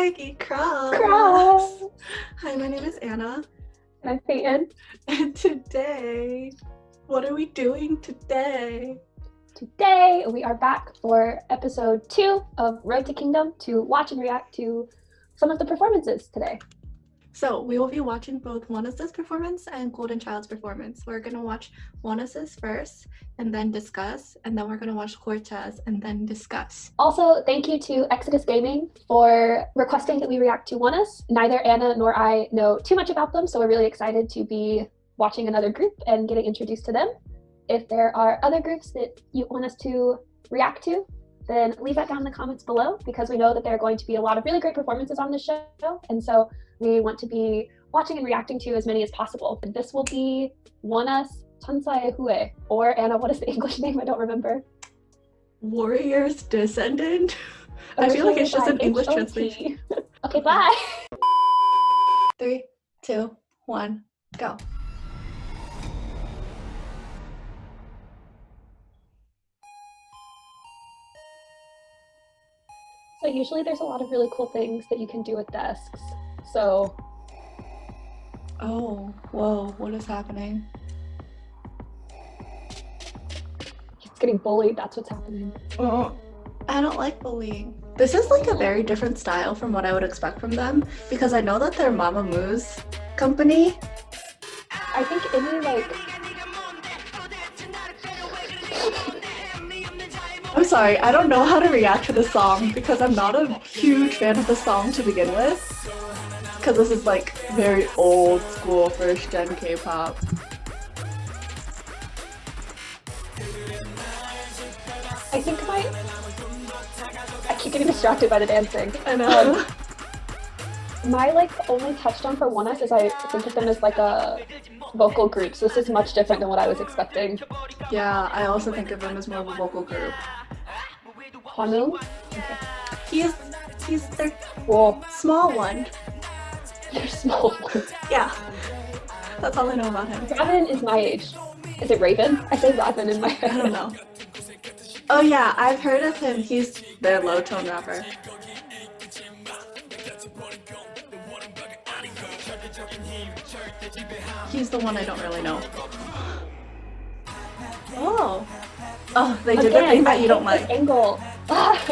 Maggie Cross. Hi, my name is Anna. And I'm Peyton. And today, what are we doing today? Today, we are back for episode 2 of Road to Kingdom to watch and react to some of the performances today. So we will be watching both ONEUS' performance and Goldenchild's performance. We're going to watch ONEUS' first and then discuss, and then we're going to watch Cortez and then discuss. Also, thank you to Exodus Gaming for requesting that we react to ONEUS. Neither Anna nor I know too much about them, so we're really excited to be watching another group and getting introduced to them. If there are other groups that you want us to react to, then leave that down in the comments below, because we know that there are going to be a lot of really great performances on this show, and so we want to be watching and reacting to as many as possible. This will be ONEUS Chansae Hue, or Anna, what is the English name? I don't remember. Warrior's Descendant? I feel like it's just an English translation. Okay, bye! 3, 2, 1, go. So usually there's a lot of really cool things that you can do with desks. So... Oh, whoa, what is happening? He's getting bullied, that's what's happening. Oh, I don't like bullying. This is like a very different style from what I would expect from them, because I know that they're Mama Moo's company. I think any like... I'm sorry, I don't know how to react to the song because I'm not a huge fan of the song to begin with. Because this is like very old school first gen K-pop. I think I keep getting distracted by the dancing. I know. My like only touchstone for ONEUS is I think of them as like a vocal group, so this is much different than what I was expecting. Yeah, I also think of them as more of a vocal group. Hwanu? Okay. He's their Well, small one. They're small ones. Yeah. That's all I know about him. Raven is my age. Is it Raven? I say Raven in my head. I don't know. Oh yeah, I've heard of him. He's their low tone rapper. He's the one I don't really know. Oh, they did the thing that you don't like. Angle.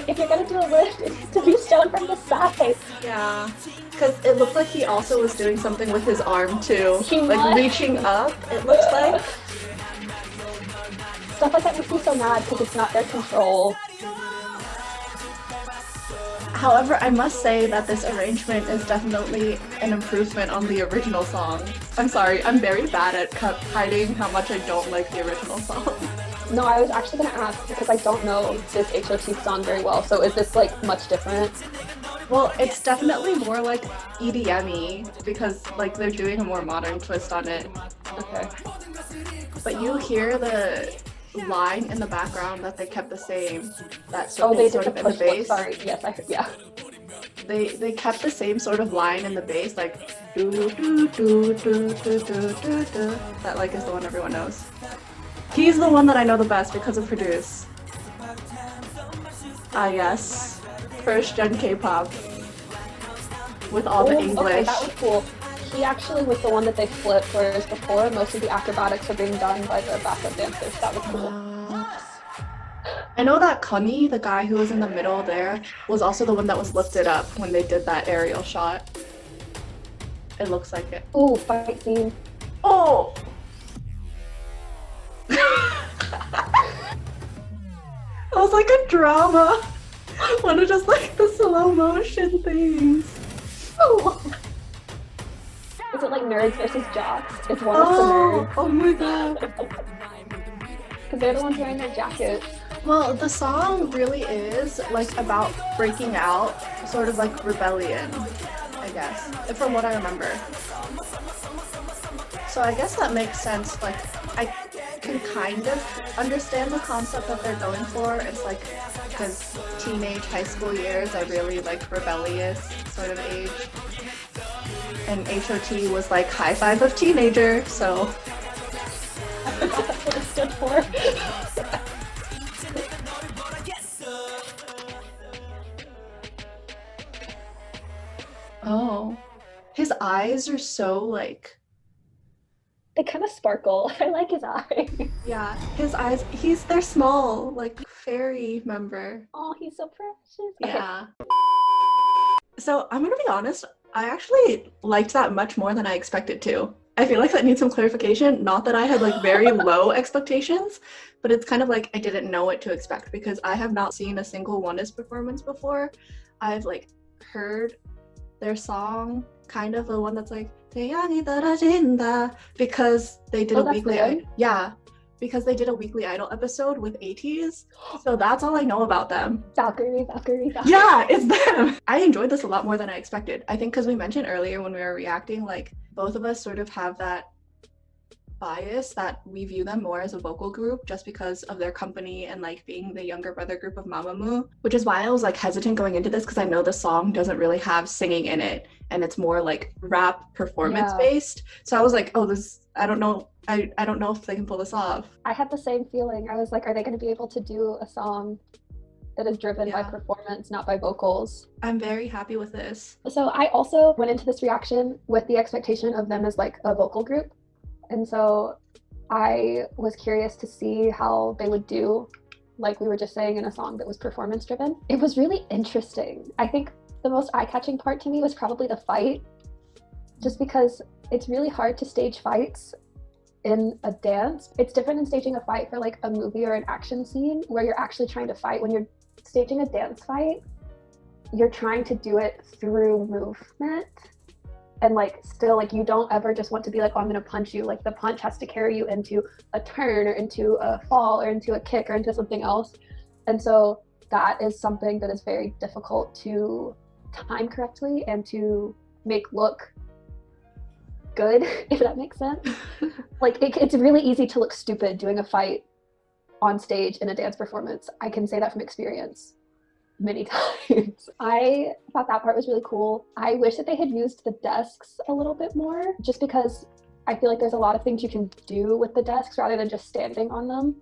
If you're gonna do a lift, it needs to be shown from the side. Yeah, because it looked like he also was doing something with his arm too, like reaching up. It looks like stuff like that makes me so mad because it's not their control. However, I must say that this arrangement is definitely an improvement on the original song. I'm sorry, I'm very bad at hiding how much I don't like the original song. No, I was actually going to ask because I don't know this HOT song very well, so is this like much different? Well, it's definitely more like EDM-y because like they're doing a more modern twist on it. Okay. But you hear the line in the background that they kept the same. That's sort of in the bass. Sorry, yes, I heard, yeah. They kept the same sort of line in the bass, like do do do do do do do do. That like is the one everyone knows. He's the one that I know the best because of Produce. Yes, first gen K-pop with all the English. Okay, that was cool. He actually was the one that they flipped, whereas before most of the acrobatics are being done by the backup dancers. That was cool. I know that Connie, the guy who was in the middle there, was also the one that was lifted up when they did that aerial shot. It looks like it. Ooh, fight scene. Oh! It was like a drama. One of just like the slow motion things. Oh. Is it like nerds versus jocks? It's one of the nerds. Oh my god. Because they're the ones wearing their jackets. Well, the song really is like about breaking out, sort of like rebellion, I guess, from what I remember. So I guess that makes sense. Like, I can kind of understand the concept that they're going for. It's like, because teenage high school years are really like rebellious sort of age. And HOT was like high five of teenager, so. I forgot that's what it stood for. his eyes are so like, They kind of sparkle. I like his eyes. yeah, his eyes, they're small, like fairy member. Oh, he's so precious. Yeah. So I'm gonna be honest, I actually liked that much more than I expected to. I feel like that needs some clarification. Not that I had like very low expectations, but it's kind of like I didn't know what to expect because I have not seen a single ONEUS performance before. I've like heard their song, kind of the one that's like 태양이 떨어진다, because they did a that's weekly them? yeah, because they did a Weekly Idol episode with ATEEZ. So that's all I know about them. Valkyrie. Yeah, it's them. I enjoyed this a lot more than I expected. I think because we mentioned earlier when we were reacting, like both of us sort of have that bias that we view them more as a vocal group just because of their company and like being the younger brother group of Mamamoo, which is why I was like hesitant going into this because I know the song doesn't really have singing in it and it's more like rap performance based. So I was like, oh, this, I don't know. I don't know if they can pull this off. I had the same feeling. I was like, are they going to be able to do a song that is driven by performance, not by vocals? I'm very happy with this. So I also went into this reaction with the expectation of them as like a vocal group. And so I was curious to see how they would do, like we were just saying, in a song that was performance driven. It was really interesting. I think the most eye-catching part to me was probably the fight, just because it's really hard to stage fights in a dance. It's different than staging a fight for like a movie or an action scene where you're actually trying to fight. When you're staging a dance fight, you're trying to do it through movement. And like still, like you don't ever just want to be like, oh, I'm gonna punch you. Like the punch has to carry you into a turn or into a fall or into a kick or into something else. And so that is something that is very difficult to time correctly and to make look good, if that makes sense. Like it's really easy to look stupid doing a fight on stage in a dance performance. I can say that from experience many times. I thought that part was really cool. I wish that they had used the desks a little bit more, just because I feel like there's a lot of things you can do with the desks rather than just standing on them.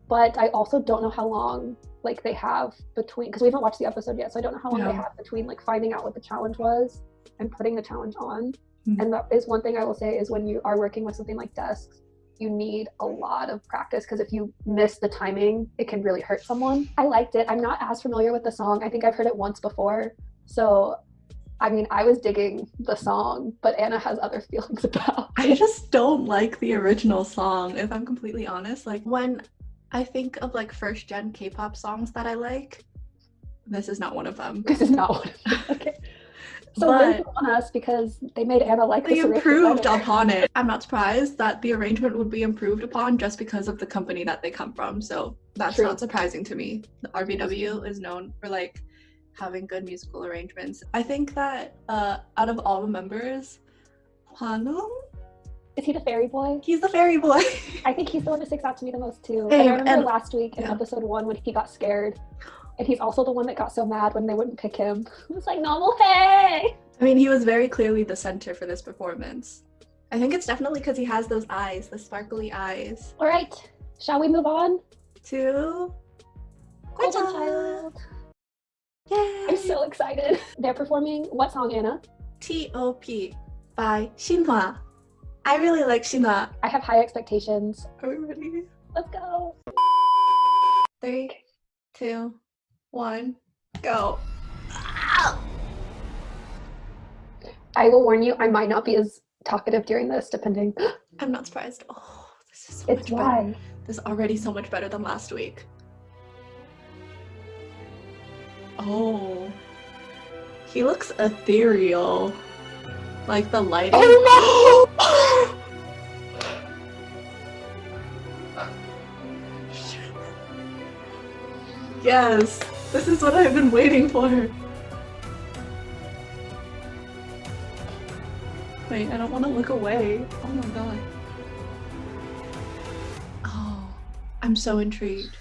But I also don't know how long like they have between, because we haven't watched the episode yet, so I don't know how long they have between like finding out what the challenge was and putting the challenge on. And that is one thing I will say is when you are working with something like desks, you need a lot of practice, because if you miss the timing, it can really hurt someone. I liked it. I'm not as familiar with the song. I think I've heard it once before. So, I mean, I was digging the song, but Anna has other feelings about it. I just don't like the original song, if I'm completely honest. Like when I think of like first gen K-pop songs that I like, this is not one of them. This is not one of them. Okay. So but on us because they made Anna like they this improved upon it. I'm not surprised that the arrangement would be improved upon just because of the company that they come from. So that's not surprising to me. The RBW is known for like having good musical arrangements. I think that out of all the members, Hwanwoong, is he the fairy boy? He's the fairy boy. I think he's the one that sticks out to me the most too. Hey, and I remember last week in episode 1 when he got scared. And he's also the one that got so mad when they wouldn't pick him. He was like, normal, hey! I mean, he was very clearly the center for this performance. I think it's definitely because he has those eyes, the sparkly eyes. All right, shall we move on to Goldenchail드? Yay! I'm so excited. They're performing what song, Anna? T.O.P. by Shinhwa. I really like Shinhwa. I have high expectations. Are we ready? Let's go. 3, 2, 1, go. I will warn you, I might not be as talkative during this, depending. I'm not surprised. Oh, this is so it's much dry. better. This is already so much better than last week. Oh, he looks ethereal. Like the lighting. Oh no! Yes, this is what I've been waiting for. Wait, I don't want to look away. Oh my god. Oh, I'm so intrigued.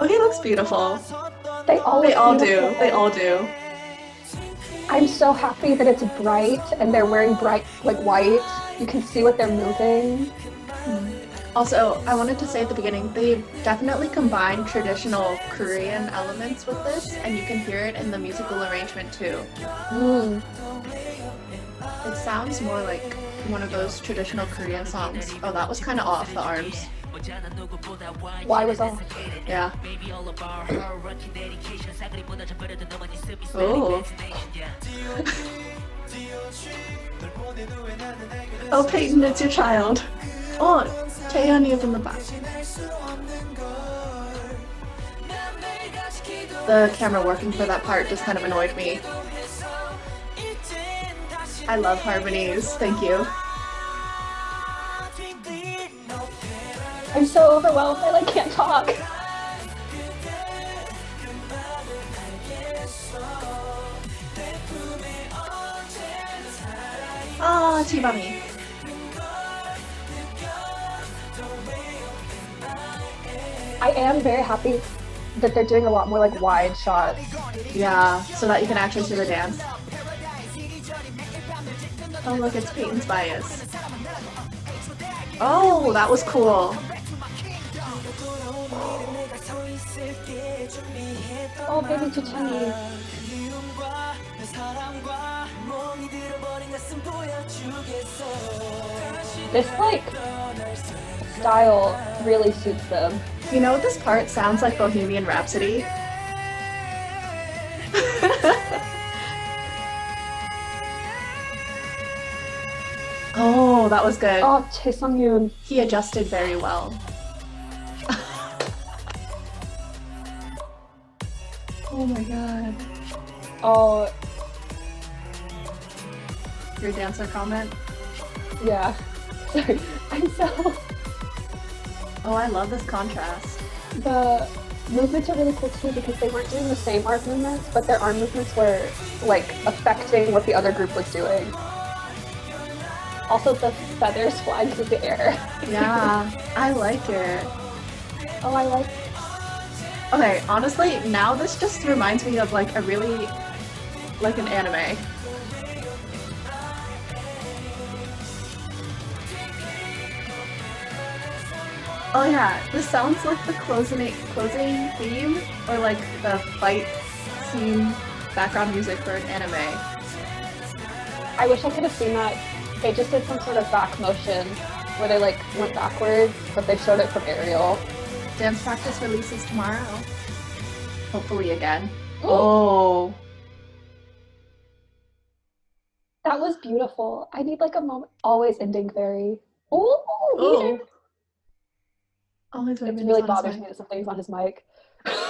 Oh, he looks beautiful. They all do. Beautiful. They all do. I'm so happy that it's bright and they're wearing bright, like white. You can see what they're moving. Also, I wanted to say at the beginning, they definitely combine traditional Korean elements with this, and you can hear it in the musical arrangement too. Mm. It sounds more like one of those traditional Korean songs. Oh, that was kind of off, the arms. Why was off? Yeah. Oh. Oh, Peyton, it's your child. Oh, Taeyeon is in the back. The camera working for that part just kind of annoyed me. I love harmonies. Thank you. I'm so overwhelmed. I like can't talk. Ah, Chibami. I am very happy that they're doing a lot more like wide shots. Yeah, so that you can actually see the dance. Oh, look, it's Peyton's bias. Oh, that was cool. Oh, baby Chuchani. This like style really suits them. You know, this part sounds like Bohemian Rhapsody. Oh, that was good. Oh, Chae Sung-yoon. He adjusted very well. Oh my god. Oh, Your dancer comment? yeah. Sorry. I'm so... Oh, I love this contrast. The movements are really cool too because they weren't doing the same arm movements, but their arm movements were like affecting what the other group was doing. Also, the feathers flying through the air. Yeah, I like it. Oh, I like... Okay, honestly, now this just reminds me of like a really, like an anime. Oh yeah, this sounds like the closing theme or like the fight scene background music for an anime. I wish I could have seen that. They just did some sort of back motion where they like went backwards, but they showed it from aerial. Dance practice releases tomorrow. Hopefully again. Ooh. Oh. That was beautiful. I need like a moment. Always ending very... Ooh, Oh. Oh, it really bothers me that something's on his mic.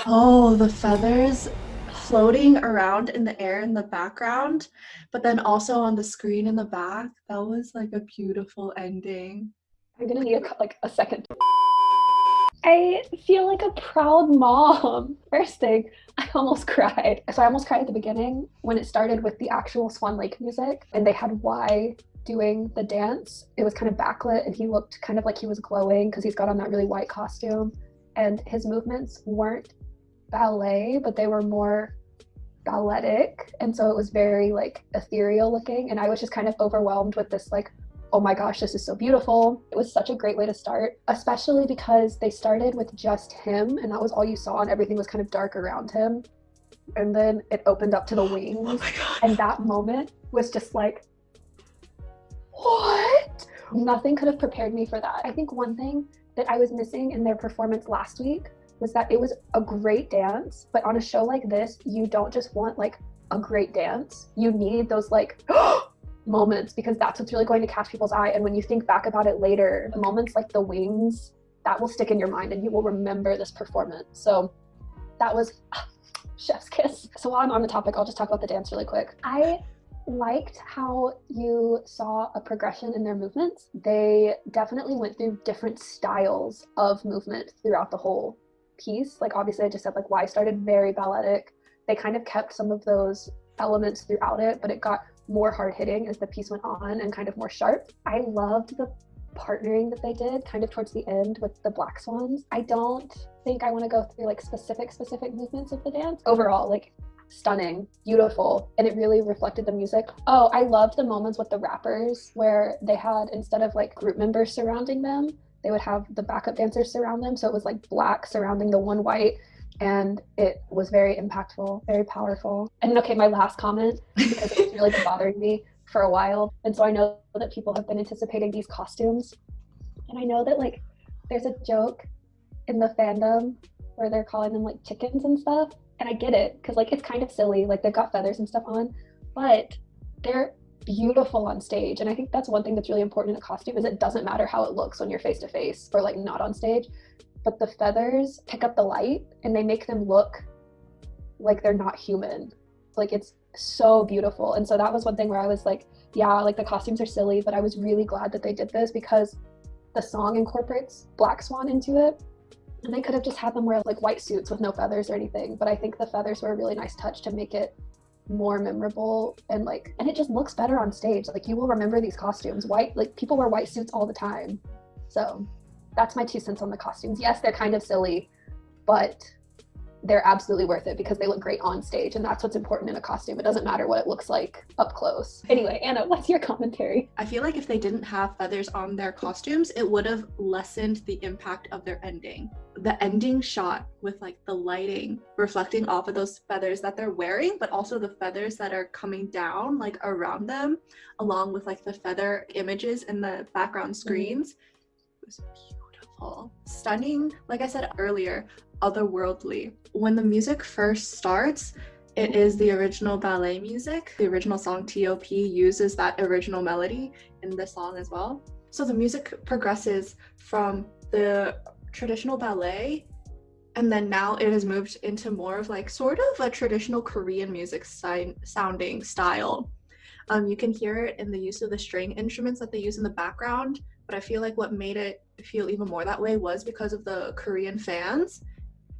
Oh, the feathers floating around in the air in the background, but then also on the screen in the back. That was like a beautiful ending. I'm gonna need a second. I feel like a proud mom. First thing, I almost cried. So I almost cried at the beginning when it started with the actual Swan Lake music and they had Y doing the dance. It was kind of backlit and he looked kind of like he was glowing because he's got on that really white costume. And his movements weren't ballet, but they were more balletic. And so it was very like ethereal looking. And I was just kind of overwhelmed with this like, oh my gosh, this is so beautiful. It was such a great way to start, especially because they started with just him and that was all you saw and everything was kind of dark around him. And then it opened up to the wings. Oh my god. And that moment was just like, what? Nothing could have prepared me for that. I think one thing that I was missing in their performance last week was that it was a great dance, but on a show like this, you don't just want like a great dance. You need those like moments because that's what's really going to catch people's eye. And when you think back about it later, the moments like the wings, that will stick in your mind and you will remember this performance. So that was chef's kiss. So while I'm on the topic, I'll just talk about the dance really quick. I liked how you saw a progression in their movements. They definitely went through different styles of movement throughout the whole piece. Like obviously I just said like Y started very balletic. They kind of kept some of those elements throughout it, but it got more hard hitting as the piece went on and kind of more sharp. I loved the partnering that they did kind of towards the end with the Black Swans. I don't think I want to go through like specific movements of the dance. Overall, like stunning, beautiful, and it really reflected the music. Oh, I loved the moments with the rappers where they had, instead of like group members surrounding them, they would have the backup dancers surround them. So it was like black surrounding the one white, and it was very impactful, very powerful. And okay, my last comment, because it's really been bothering me for a while, and so I know that people have been anticipating these costumes, and I know that like there's a joke in the fandom where they're calling them like chickens and stuff, and I get it because like it's kind of silly, like they've got feathers and stuff on, but they're beautiful on stage. And I think that's one thing that's really important in a costume, is it doesn't matter how it looks when you're face to face or like not on stage, but the feathers pick up the light and they make them look like they're not human. Like it's so beautiful. And so that was one thing where I was like, yeah, like the costumes are silly, but I was really glad that they did this because the song incorporates Black Swan into it. And they could have just had them wear like white suits with no feathers or anything, but I think the feathers were a really nice touch to make it more memorable, and it just looks better on stage. Like you will remember these costumes. White, like people wear white suits all the time. So that's my 2 cents on the costumes. Yes, they're kind of silly, but they're absolutely worth it because they look great on stage, and that's what's important in a costume. It doesn't matter what it looks like up close. Anyway, Anna, what's your commentary? I feel like if they didn't have feathers on their costumes, it would have lessened the impact of their ending. The ending shot with like the lighting reflecting off of those feathers that they're wearing, but also the feathers that are coming down like around them, along with like the feather images in the background screens. It was beautiful, stunning, like I said earlier, otherworldly. When the music first starts, it is the original ballet music. The original song T.O.P. uses that original melody in the song as well. So the music progresses from the traditional ballet, and then now it has moved into more of like sort of a traditional Korean music sounding style. You can hear it in the use of the string instruments that they use in the background, but I feel like what made it feel even more that way was because of the Korean fans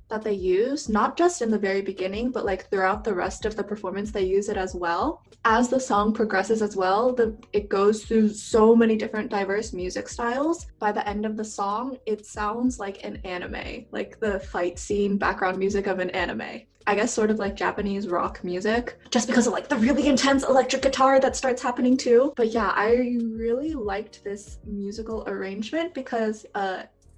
that they use, not just in the very beginning, but like throughout the rest of the performance, they use it as well. As the song progresses as well, it goes through so many different diverse music styles. By the end of the song, it sounds like an anime, like the fight scene background music of an anime. I guess sort of like Japanese rock music, just because of like the really intense electric guitar that starts happening too. But yeah, I really liked this musical arrangement because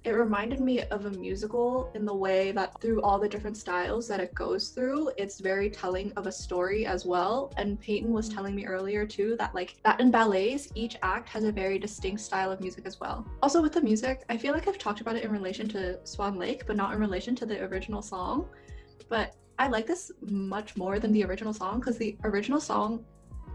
it reminded me of a musical in the way that through all the different styles that it goes through, it's very telling of a story as well. And Peyton was telling me earlier too that like that in ballets, each act has a very distinct style of music as well. Also with the music, I feel like I've talked about it in relation to Swan Lake, but not in relation to the original song. But I like this much more than the original song because the original song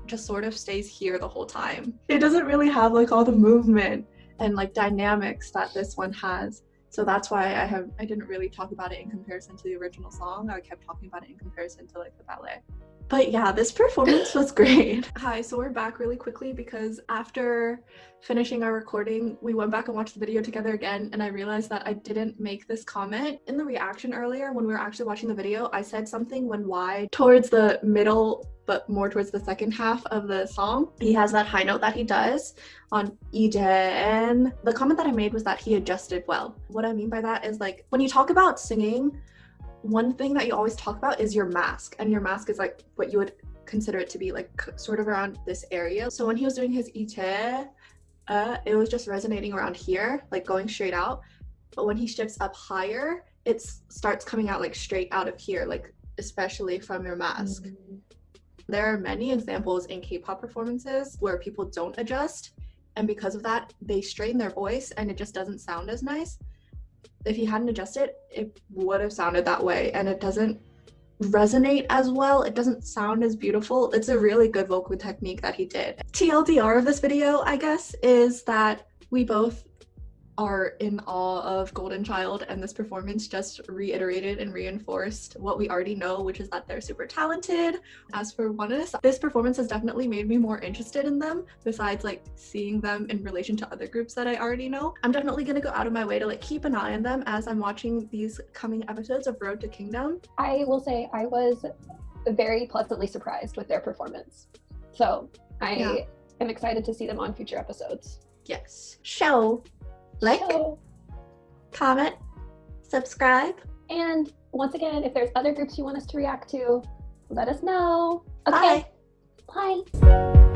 just sort of stays here the whole time. It doesn't really have like all the movement and like dynamics that this one has. So that's why I didn't really talk about it in comparison to the original song. I kept talking about it in comparison to like the ballet. But yeah, this performance was great. Hi, so we're back really quickly because after finishing our recording, we went back and watched the video together again, and I realized that I didn't make this comment. In the reaction earlier, when we were actually watching the video, I said something when Y towards the middle, but more towards the second half of the song, he has that high note that he does on Eden. The comment that I made was that he adjusted well. What I mean by that is like, when you talk about singing, one thing that you always talk about is your mask, and your mask is like what you would consider it to be, like sort of around this area. So when he was doing his ite, it was just resonating around here, like going straight out. But when he shifts up higher, it starts coming out like straight out of here, like especially from your mask. Mm-hmm. There are many examples in K-pop performances where people don't adjust, and because of that, they strain their voice and it just doesn't sound as nice. If he hadn't adjusted, it would have sounded that way, and it doesn't resonate as well. It doesn't sound as beautiful. It's a really good vocal technique that he did. TLDR of this video, I guess, is that we both are in awe of Goldenchild, and this performance just reiterated and reinforced what we already know, which is that they're super talented. As for ONEUS, this performance has definitely made me more interested in them, besides like seeing them in relation to other groups that I already know. I'm definitely gonna go out of my way to like keep an eye on them as I'm watching these coming episodes of Road to Kingdom. I will say I was very pleasantly surprised with their performance, so I am excited to see them on future episodes. Yes. Like, comment, subscribe. And once again, if there's other groups you want us to react to, let us know. Okay. Bye. Bye.